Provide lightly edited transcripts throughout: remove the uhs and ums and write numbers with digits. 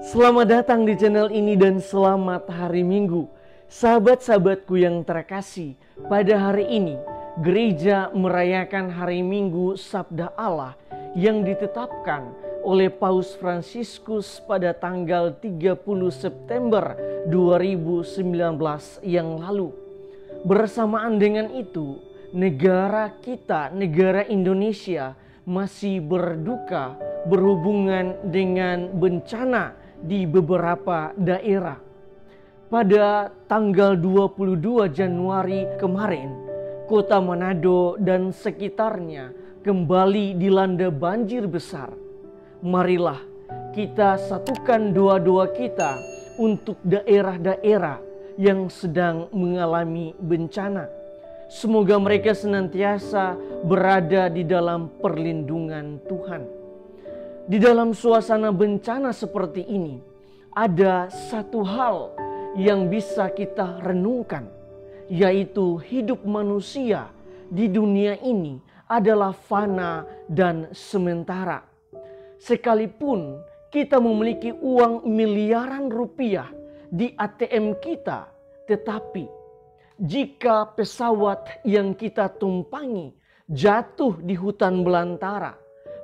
Selamat datang di channel ini dan selamat hari Minggu. Sahabat-sahabatku yang terkasih, pada hari ini gereja merayakan hari Minggu Sabda Allah yang ditetapkan oleh Paus Fransiskus pada tanggal 30 September 2019 yang lalu. Bersamaan dengan itu, negara kita, negara Indonesia masih berduka berhubungan dengan bencana di beberapa daerah. Pada tanggal 22 Januari kemarin, kota Manado dan sekitarnya kembali dilanda banjir besar. Marilah kita satukan doa-doa kita untuk daerah-daerah yang sedang mengalami bencana. Semoga mereka senantiasa berada di dalam perlindungan Tuhan. Di dalam suasana bencana seperti ini, ada satu hal yang bisa kita renungkan, yaitu hidup manusia di dunia ini adalah fana dan sementara. Sekalipun kita memiliki uang miliaran rupiah di ATM kita, tetapi jika pesawat yang kita tumpangi jatuh di hutan belantara,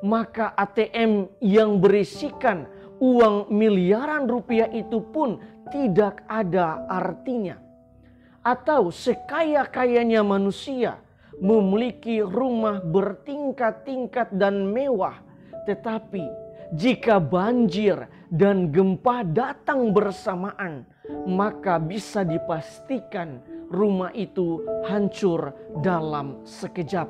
maka ATM yang berisikan uang miliaran rupiah itu pun tidak ada artinya. Atau sekaya-kayanya manusia memiliki rumah bertingkat-tingkat dan mewah, tetapi jika banjir dan gempa datang bersamaan, maka bisa dipastikan rumah itu hancur dalam sekejap.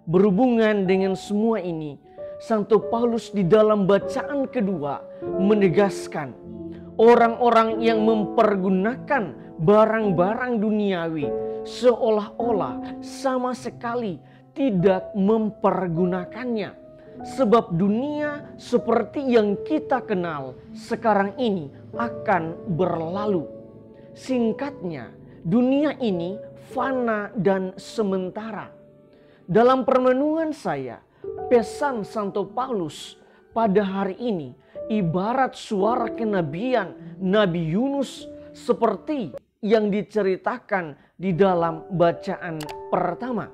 Berhubungan dengan semua ini, Santo Paulus di dalam bacaan kedua menegaskan orang-orang yang mempergunakan barang-barang duniawi seolah-olah sama sekali tidak mempergunakannya. Sebab dunia seperti yang kita kenal sekarang ini akan berlalu. Singkatnya, dunia ini fana dan sementara. Dalam permenungan saya, pesan Santo Paulus pada hari ini ibarat suara kenabian Nabi Yunus seperti yang diceritakan di dalam bacaan pertama.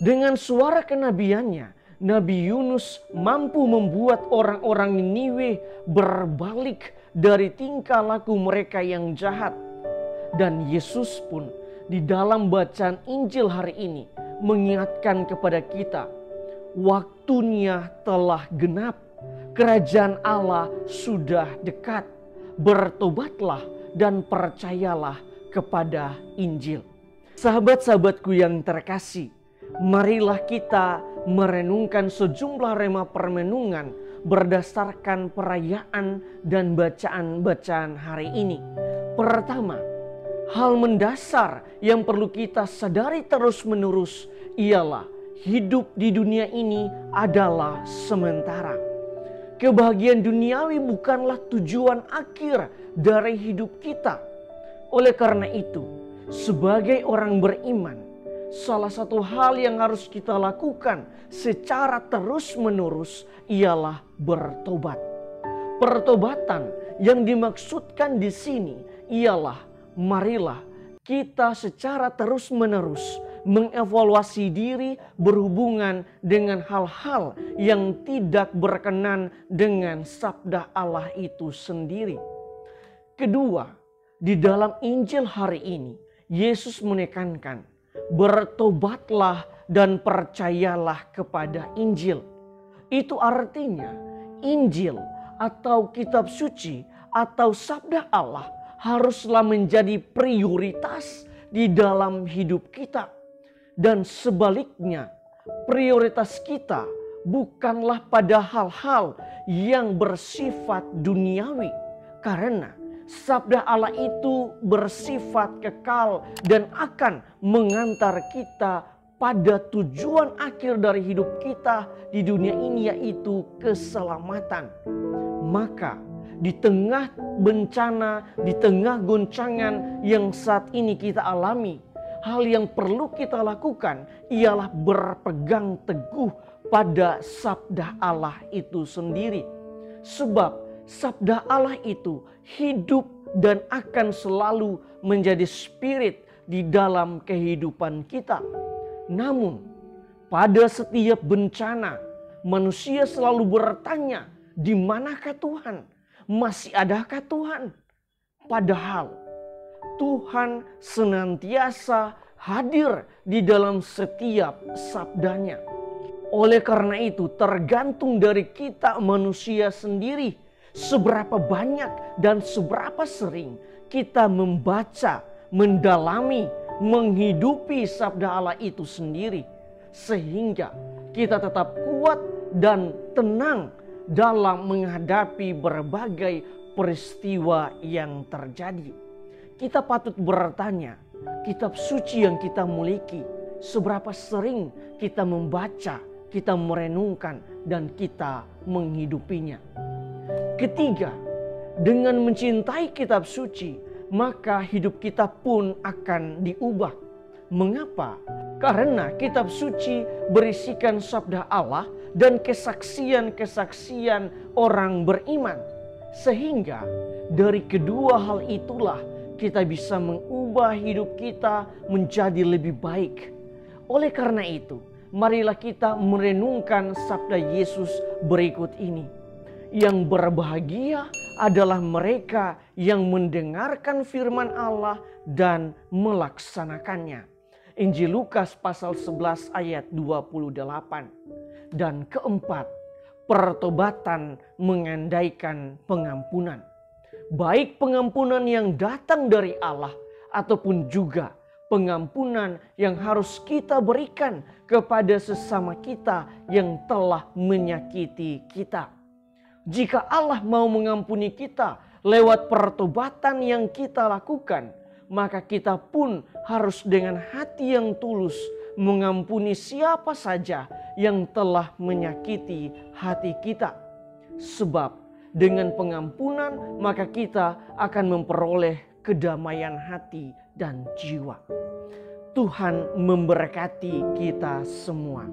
Dengan suara kenabiannya, Nabi Yunus mampu membuat orang-orang Niniwe berbalik dari tingkah laku mereka yang jahat. Dan Yesus pun di dalam bacaan Injil hari ini mengingatkan kepada kita, waktunya telah genap, kerajaan Allah sudah dekat, bertobatlah dan percayalah kepada Injil. Sahabat-sahabatku yang terkasih, marilah kita merenungkan sejumlah rema permenungan berdasarkan perayaan dan bacaan-bacaan hari ini. Pertama, hal mendasar yang perlu kita sadari terus-menerus ialah hidup di dunia ini adalah sementara. Kebahagiaan duniawi bukanlah tujuan akhir dari hidup kita. Oleh karena itu, sebagai orang beriman, salah satu hal yang harus kita lakukan secara terus-menerus ialah bertobat. Pertobatan yang dimaksudkan di sini ialah marilah kita secara terus-menerus mengevaluasi diri berhubungan dengan hal-hal yang tidak berkenan dengan sabda Allah itu sendiri. Kedua, di dalam Injil hari ini, Yesus menekankan, bertobatlah dan percayalah kepada Injil. Itu artinya Injil atau kitab suci atau sabda Allah haruslah menjadi prioritas di dalam hidup kita. Dan sebaliknya, prioritas kita bukanlah pada hal-hal yang bersifat duniawi. Karena sabda Allah itu bersifat kekal dan akan mengantar kita pada tujuan akhir dari hidup kita di dunia ini, yaitu keselamatan. Maka di tengah bencana, di tengah goncangan yang saat ini kita alami, hal yang perlu kita lakukan ialah berpegang teguh pada sabda Allah itu sendiri. Sebab sabda Allah itu hidup dan akan selalu menjadi spirit di dalam kehidupan kita. Namun pada setiap bencana manusia selalu bertanya, di manakah Tuhan? Masih adakah Tuhan? Padahal Tuhan senantiasa hadir di dalam setiap sabdanya. Oleh karena itu tergantung dari kita manusia sendiri seberapa banyak dan seberapa sering kita membaca, mendalami, menghidupi sabda Allah itu sendiri. Sehingga kita tetap kuat dan tenang dalam menghadapi berbagai peristiwa yang terjadi. Kita patut bertanya, kitab suci yang kita miliki, seberapa sering kita membaca, kita merenungkan, dan kita menghidupinya. Ketiga, dengan mencintai kitab suci, maka hidup kita pun akan diubah. Mengapa? Karena kitab suci berisikan sabda Allah dan kesaksian-kesaksian orang beriman. Sehingga dari kedua hal itulah kita bisa mengubah hidup kita menjadi lebih baik. Oleh karena itu, marilah kita merenungkan sabda Yesus berikut ini. Yang berbahagia adalah mereka yang mendengarkan firman Allah dan melaksanakannya. Injil Lukas pasal 11 ayat 28. Dan keempat, pertobatan mengandaikan pengampunan. Baik pengampunan yang datang dari Allah ataupun juga pengampunan yang harus kita berikan kepada sesama kita yang telah menyakiti kita. Jika Allah mau mengampuni kita lewat pertobatan yang kita lakukan, maka kita pun harus dengan hati yang tulus mengampuni siapa saja yang telah menyakiti hati kita. Sebab dengan pengampunan maka kita akan memperoleh kedamaian hati dan jiwa. Tuhan memberkati kita semua.